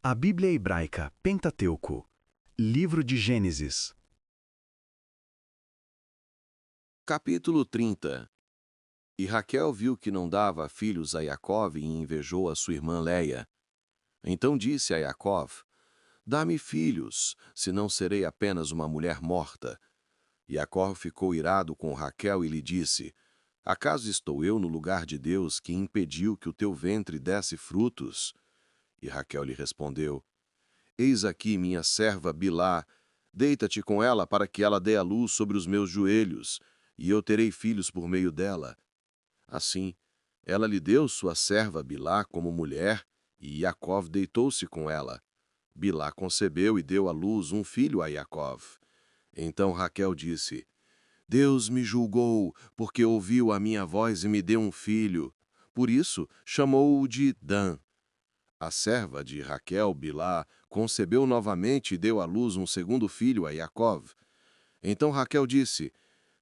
A Bíblia Hebraica, Pentateuco, Livro de Gênesis. Capítulo 30. E Raquel viu que não dava filhos a Jacó e invejou a sua irmã Leia. Então disse a Jacó: Dá-me filhos, senão serei apenas uma mulher morta. Jacó ficou irado com Raquel e lhe disse: Acaso estou eu no lugar de Deus que impediu que o teu ventre desse frutos? E Raquel lhe respondeu: Eis aqui minha serva Bilhá, deita-te com ela para que ela dê a luz sobre os meus joelhos, e eu terei filhos por meio dela. Assim, ela lhe deu sua serva Bilhá como mulher, e Jacó deitou-se com ela. Bilhá concebeu e deu à luz um filho a Jacó. Então Raquel disse: Deus me julgou, porque ouviu a minha voz e me deu um filho. Por isso, chamou-o de Dan. A serva de Raquel, Bilhá, concebeu novamente e deu à luz um segundo filho a Jacó. Então Raquel disse: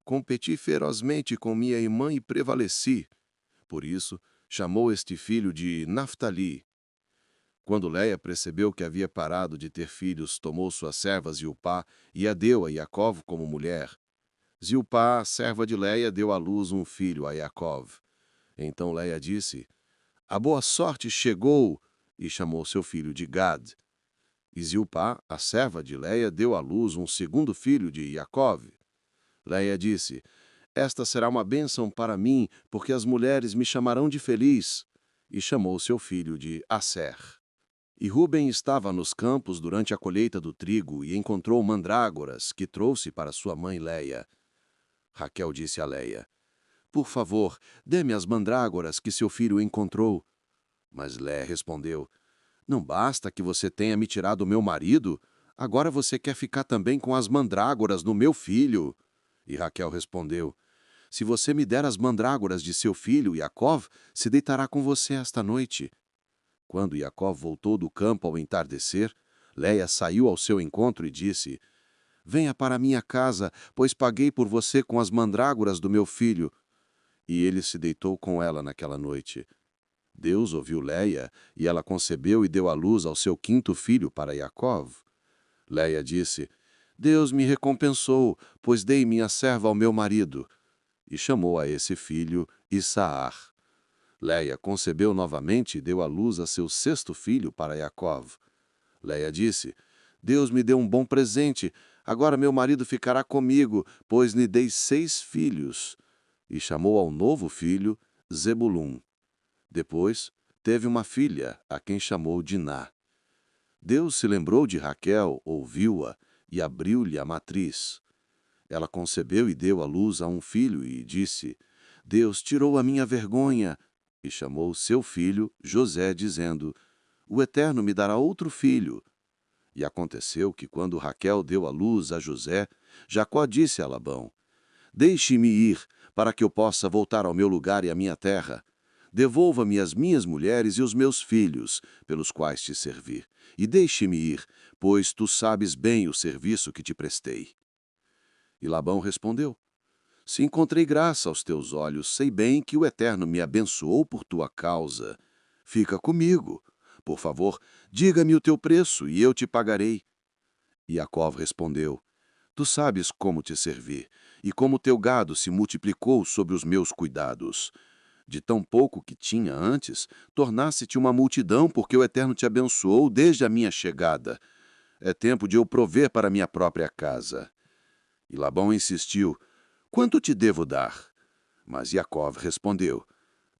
Competi ferozmente com minha irmã e prevaleci. Por isso, chamou este filho de Naftali. Quando Leia percebeu que havia parado de ter filhos, tomou suas servas Zilpá e a deu a Jacó como mulher. Zilpá, serva de Leia, deu à luz um filho a Jacó. Então Leia disse: A boa sorte chegou, e chamou seu filho de Gad. E Zilpá, a serva de Leia, deu à luz um segundo filho de Jacó. Leia disse: Esta será uma bênção para mim, porque as mulheres me chamarão de feliz. E chamou seu filho de Asser. E Ruben estava nos campos durante a colheita do trigo e encontrou mandrágoras que trouxe para sua mãe Leia. Raquel disse a Leia: Por favor, dê-me as mandrágoras que seu filho encontrou. Mas Leia respondeu: Não basta que você tenha me tirado o meu marido? Agora você quer ficar também com as mandrágoras do meu filho? E Raquel respondeu: Se você me der as mandrágoras de seu filho, Jacó se deitará com você esta noite. Quando Jacó voltou do campo ao entardecer, Leia saiu ao seu encontro e disse: Venha para minha casa, pois paguei por você com as mandrágoras do meu filho. E ele se deitou com ela naquela noite. Deus ouviu Leia, e ela concebeu e deu à luz ao seu quinto filho para Jacó. Leia disse: Deus me recompensou, pois dei minha serva ao meu marido. E chamou a esse filho Issaar. Leia concebeu novamente e deu à luz a seu sexto filho para Jacó. Leia disse: Deus me deu um bom presente, agora meu marido ficará comigo, pois lhe dei 6 filhos. E chamou ao novo filho Zebulum. Depois, teve uma filha, a quem chamou Diná. Deus se lembrou de Raquel, ouviu-a e abriu-lhe a matriz. Ela concebeu e deu à luz a um filho e disse: Deus tirou a minha vergonha. E chamou seu filho José, dizendo: O Eterno me dará outro filho. E aconteceu que, quando Raquel deu à luz a José, Jacó disse a Labão: Deixe-me ir, para que eu possa voltar ao meu lugar e à minha terra. Devolva-me as minhas mulheres e os meus filhos, pelos quais te servi, e deixe-me ir, pois tu sabes bem o serviço que te prestei. E Labão respondeu: Se encontrei graça aos teus olhos, sei bem que o Eterno me abençoou por tua causa. Fica comigo. Por favor, diga-me o teu preço, e eu te pagarei. E Jacó respondeu: Tu sabes como te servir, e como teu gado se multiplicou sobre os meus cuidados. De tão pouco que tinha antes, tornasse-te uma multidão, porque o Eterno te abençoou desde a minha chegada. É tempo de eu prover para minha própria casa. E Labão insistiu: Quanto te devo dar? Mas Jacó respondeu: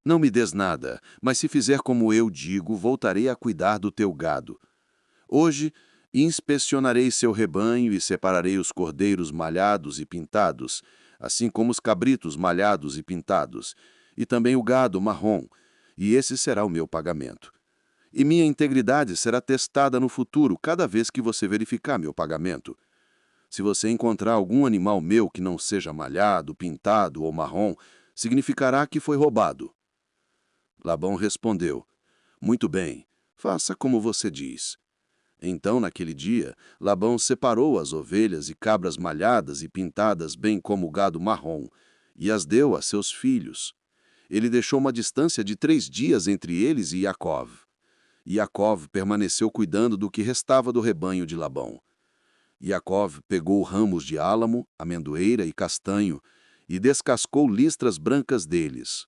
Não me des nada, mas se fizer como eu digo, voltarei a cuidar do teu gado. Hoje inspecionarei seu rebanho e separarei os cordeiros malhados e pintados, assim como os cabritos malhados e pintados, e também o gado marrom, e esse será o meu pagamento. E minha integridade será testada no futuro cada vez que você verificar meu pagamento. Se você encontrar algum animal meu que não seja malhado, pintado ou marrom, significará que foi roubado. Labão respondeu: Muito bem, faça como você diz. Então, naquele dia, Labão separou as ovelhas e cabras malhadas e pintadas, bem como o gado marrom, e as deu a seus filhos. Ele deixou uma distância de 3 dias entre eles e Jacó. Iacov permaneceu cuidando do que restava do rebanho de Labão. Iacov pegou ramos de álamo, amendoeira e castanho e descascou listras brancas deles.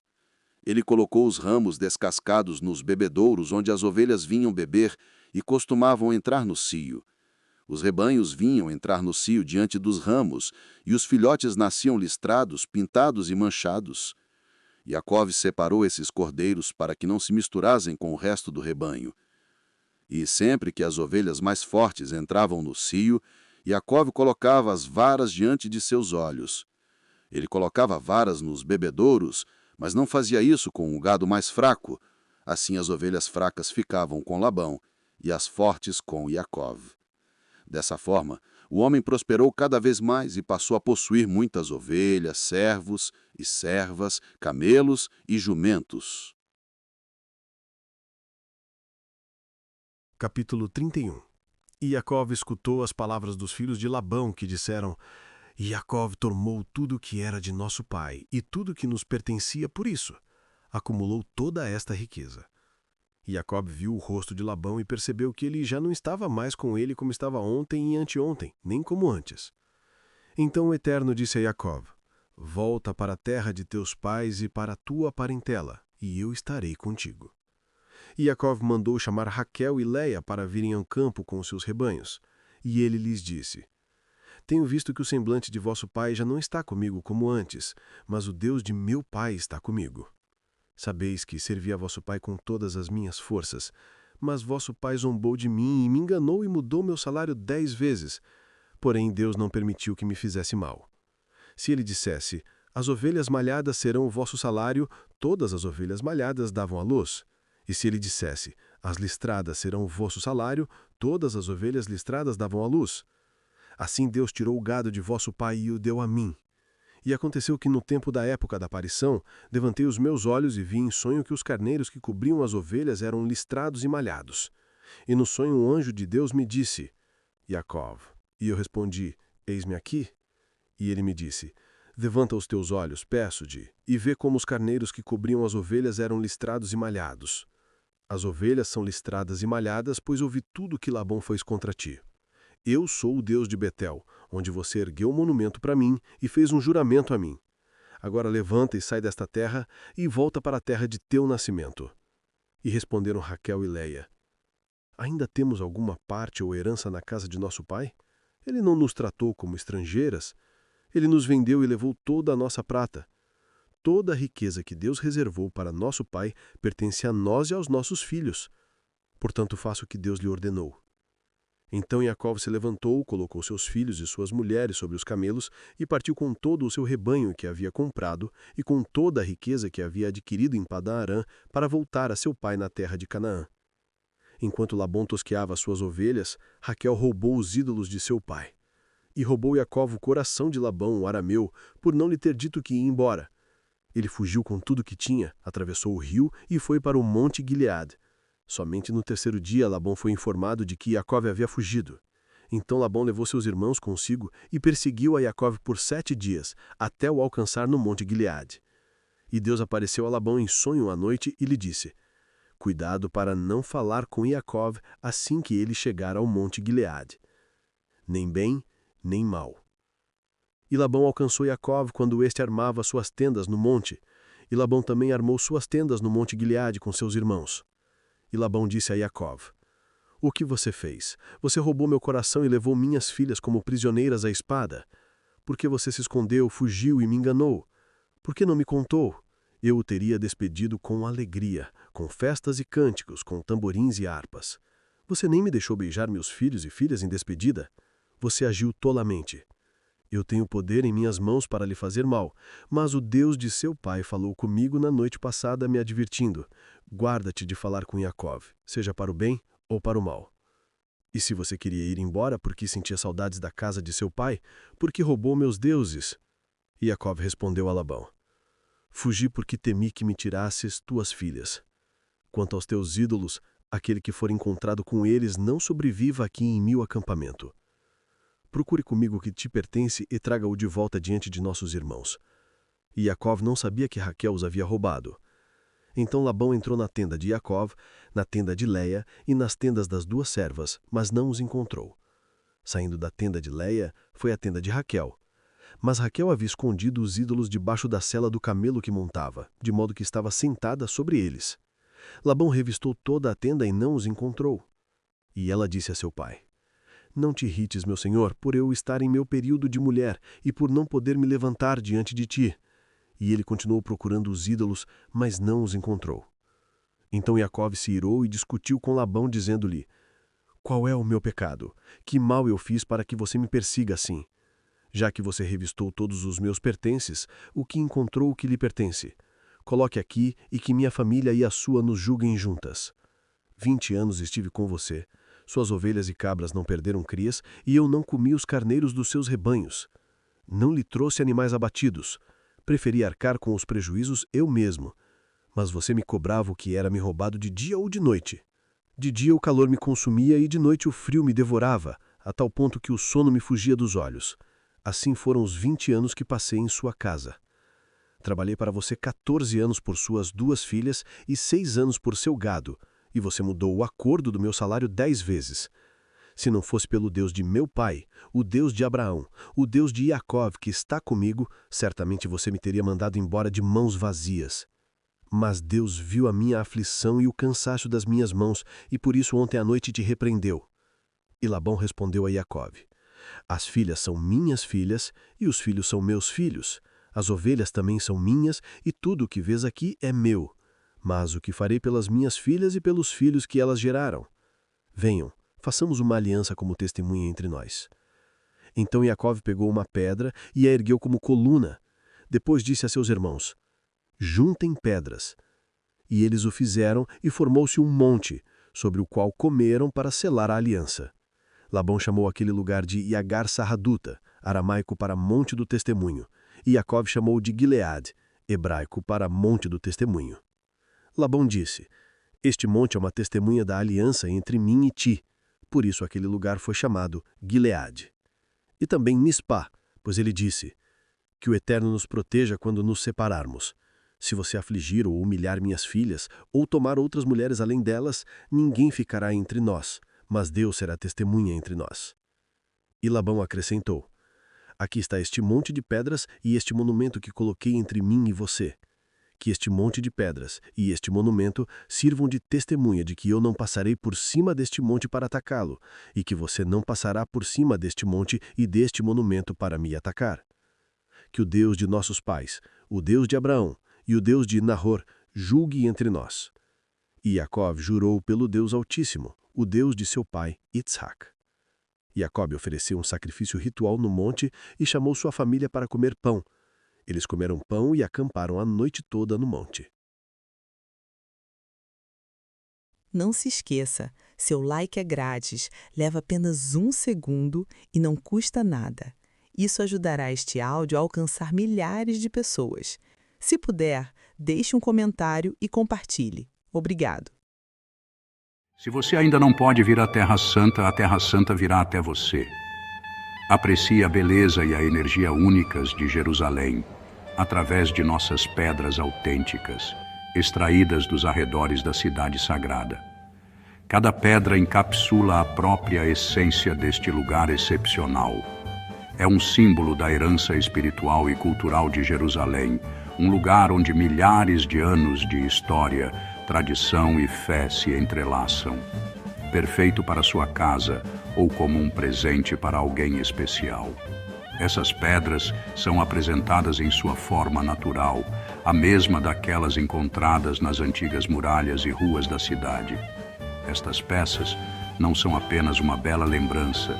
Ele colocou os ramos descascados nos bebedouros onde as ovelhas vinham beber e costumavam entrar no cio. Os rebanhos vinham entrar no cio diante dos ramos, e os filhotes nasciam listrados, pintados e manchados. Iacov separou esses cordeiros para que não se misturassem com o resto do rebanho. E sempre que as ovelhas mais fortes entravam no cio, Iacov colocava as varas diante de seus olhos. Ele colocava varas nos bebedouros, mas não fazia isso com o gado mais fraco. Assim as ovelhas fracas ficavam com Labão e as fortes com Iacov. Dessa forma, o homem prosperou cada vez mais e passou a possuir muitas ovelhas, servos e servas, camelos e jumentos. Capítulo 31. Iacov escutou as palavras dos filhos de Labão, que disseram: Iacov tomou tudo o que era de nosso pai e tudo que nos pertencia por isso. Acumulou toda esta riqueza. Iacov viu o rosto de Labão e percebeu que ele já não estava mais com ele como estava ontem e anteontem, nem como antes. Então o Eterno disse a Iacov: Volta para a terra de teus pais e para a tua parentela, e eu estarei contigo. Iacov mandou chamar Raquel e Leia para virem ao campo com os seus rebanhos. E ele lhes disse: Tenho visto que o semblante de vosso pai já não está comigo como antes, mas o Deus de meu pai está comigo. Sabeis que servi a vosso pai com todas as minhas forças, mas vosso pai zombou de mim e me enganou e mudou meu salário 10 vezes. Porém, Deus não permitiu que me fizesse mal. Se ele dissesse: As ovelhas malhadas serão o vosso salário, todas as ovelhas malhadas davam à luz. E se ele dissesse: As listradas serão o vosso salário, todas as ovelhas listradas davam à luz. Assim Deus tirou o gado de vosso pai e o deu a mim. E aconteceu que no tempo da época da aparição, levantei os meus olhos e vi em sonho que os carneiros que cobriam as ovelhas eram listrados e malhados. E no sonho um anjo de Deus me disse: Iacov. E eu respondi: Eis-me aqui. E ele me disse: Levanta os teus olhos, peço-te, e vê como os carneiros que cobriam as ovelhas eram listrados e malhados. As ovelhas são listradas e malhadas, pois ouvi tudo que Labão fez contra ti. Eu sou o Deus de Betel, onde você ergueu um monumento para mim e fez um juramento a mim. Agora levanta e sai desta terra e volta para a terra de teu nascimento. E responderam Raquel e Leia: Ainda temos alguma parte ou herança na casa de nosso pai? Ele não nos tratou como estrangeiras. Ele nos vendeu e levou toda a nossa prata. Toda a riqueza que Deus reservou para nosso pai pertence a nós e aos nossos filhos. Portanto, faça o que Deus lhe ordenou. Então Iacov se levantou, colocou seus filhos e suas mulheres sobre os camelos e partiu com todo o seu rebanho que havia comprado e com toda a riqueza que havia adquirido em Padã-Arã para voltar a seu pai na terra de Canaã. Enquanto Labão tosqueava as suas ovelhas, Raquel roubou os ídolos de seu pai. E roubou Iacov o coração de Labão, o arameu, por não lhe ter dito que ia embora. Ele fugiu com tudo que tinha, atravessou o rio e foi para o monte Gileade. Somente no terceiro dia Labão foi informado de que Iacov havia fugido. Então Labão levou seus irmãos consigo e perseguiu a Iacov por 7 dias, até o alcançar no monte Gileade. E Deus apareceu a Labão em sonho à noite e lhe disse: Cuidado para não falar com Iacov assim que ele chegar ao monte Gileade. Nem bem, nem mal. E Labão alcançou Iacov quando este armava suas tendas no monte. E Labão também armou suas tendas no monte Gileade com seus irmãos. E Labão disse a Iacov: O que você fez? Você roubou meu coração e levou minhas filhas como prisioneiras à espada. Por que você se escondeu, fugiu e me enganou? Por que não me contou? Eu o teria despedido com alegria, com festas e cânticos, com tamborins e harpas. Você nem me deixou beijar meus filhos e filhas em despedida. Você agiu tolamente. Eu tenho poder em minhas mãos para lhe fazer mal, mas o Deus de seu pai falou comigo na noite passada me advertindo: Guarda-te de falar com Iacov, seja para o bem ou para o mal. E se você queria ir embora porque sentia saudades da casa de seu pai, porque roubou meus deuses? Iacov respondeu a Labão: Fugi porque temi que me tirasses tuas filhas. Quanto aos teus ídolos, aquele que for encontrado com eles não sobreviva aqui em meu acampamento. Procure comigo o que te pertence e traga-o de volta diante de nossos irmãos. E Iacov não sabia que Raquel os havia roubado. Então Labão entrou na tenda de Jacó, na tenda de Leia e nas tendas das 2 servas, mas não os encontrou. Saindo da tenda de Leia, foi à tenda de Raquel. Mas Raquel havia escondido os ídolos debaixo da sela do camelo que montava, de modo que estava sentada sobre eles. Labão revistou toda a tenda e não os encontrou. E ela disse a seu pai: Não te irrites, meu senhor, por eu estar em meu período de mulher e por não poder me levantar diante de ti. E ele continuou procurando os ídolos, mas não os encontrou. Então Jacó se irou e discutiu com Labão, dizendo-lhe: Qual é o meu pecado? Que mal eu fiz para que você me persiga assim? Já que você revistou todos os meus pertences, o que encontrou o que lhe pertence? Coloque aqui e que minha família e a sua nos julguem juntas. 20 anos estive com você. Suas ovelhas e cabras não perderam crias, e eu não comi os carneiros dos seus rebanhos. Não lhe trouxe animais abatidos. Preferi arcar com os prejuízos eu mesmo. Mas você me cobrava o que era me roubado de dia ou de noite. De dia o calor me consumia e de noite o frio me devorava, a tal ponto que o sono me fugia dos olhos. Assim foram os 20 anos que passei em sua casa. Trabalhei para você 14 anos por suas 2 filhas e 6 anos por seu gado, e você mudou o acordo do meu salário 10 vezes. Se não fosse pelo Deus de meu pai, o Deus de Abraão, o Deus de Jacó que está comigo, certamente você me teria mandado embora de mãos vazias. Mas Deus viu a minha aflição e o cansaço das minhas mãos, e por isso ontem à noite te repreendeu. E Labão respondeu a Jacó: As filhas são minhas filhas, e os filhos são meus filhos. As ovelhas também são minhas, e tudo o que vês aqui é meu. Mas o que farei pelas minhas filhas e pelos filhos que elas geraram? Venham, façamos uma aliança como testemunha entre nós. Então Jacó pegou uma pedra e a ergueu como coluna. Depois disse a seus irmãos: Juntem pedras. E eles o fizeram, e formou-se um monte, sobre o qual comeram para selar a aliança. Labão chamou aquele lugar de Iagar Sarraduta, aramaico para Monte do Testemunho, e Jacó chamou de Gileade, hebraico para Monte do Testemunho. Labão disse: Este monte é uma testemunha da aliança entre mim e ti. Por isso aquele lugar foi chamado Gileade. E também Mispá, pois ele disse: Que o Eterno nos proteja quando nos separarmos. Se você afligir ou humilhar minhas filhas, ou tomar outras mulheres além delas, ninguém ficará entre nós, mas Deus será testemunha entre nós. E Labão acrescentou: Aqui está este monte de pedras e este monumento que coloquei entre mim e você. Que este monte de pedras e este monumento sirvam de testemunha de que eu não passarei por cima deste monte para atacá-lo, e que você não passará por cima deste monte e deste monumento para me atacar. Que o Deus de nossos pais, o Deus de Abraão e o Deus de Nahor julgue entre nós. E Jacó jurou pelo Deus Altíssimo, o Deus de seu pai, Itsac. Jacó ofereceu um sacrifício ritual no monte e chamou sua família para comer pão. Eles comeram pão e acamparam a noite toda no monte. Não se esqueça, seu like é grátis, leva apenas 1 segundo e não custa nada. Isso ajudará este áudio a alcançar milhares de pessoas. Se puder, deixe um comentário e compartilhe. Obrigado. Se você ainda não pode vir à Terra Santa virá até você. Aprecie a beleza e a energia únicas de Jerusalém, através de nossas pedras autênticas, extraídas dos arredores da cidade sagrada. Cada pedra encapsula a própria essência deste lugar excepcional. É um símbolo da herança espiritual e cultural de Jerusalém, um lugar onde milhares de anos de história, tradição e fé se entrelaçam. Perfeito para sua casa ou como um presente para alguém especial. Essas pedras são apresentadas em sua forma natural, a mesma daquelas encontradas nas antigas muralhas e ruas da cidade. Estas peças não são apenas uma bela lembrança,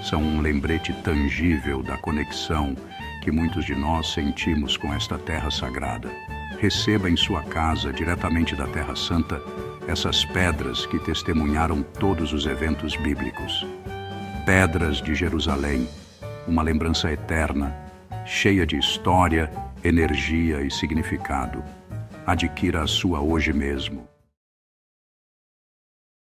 são um lembrete tangível da conexão que muitos de nós sentimos com esta terra sagrada. Receba em sua casa, diretamente da Terra Santa, essas pedras que testemunharam todos os eventos bíblicos. Pedras de Jerusalém, uma lembrança eterna, cheia de história, energia e significado. Adquira a sua hoje mesmo.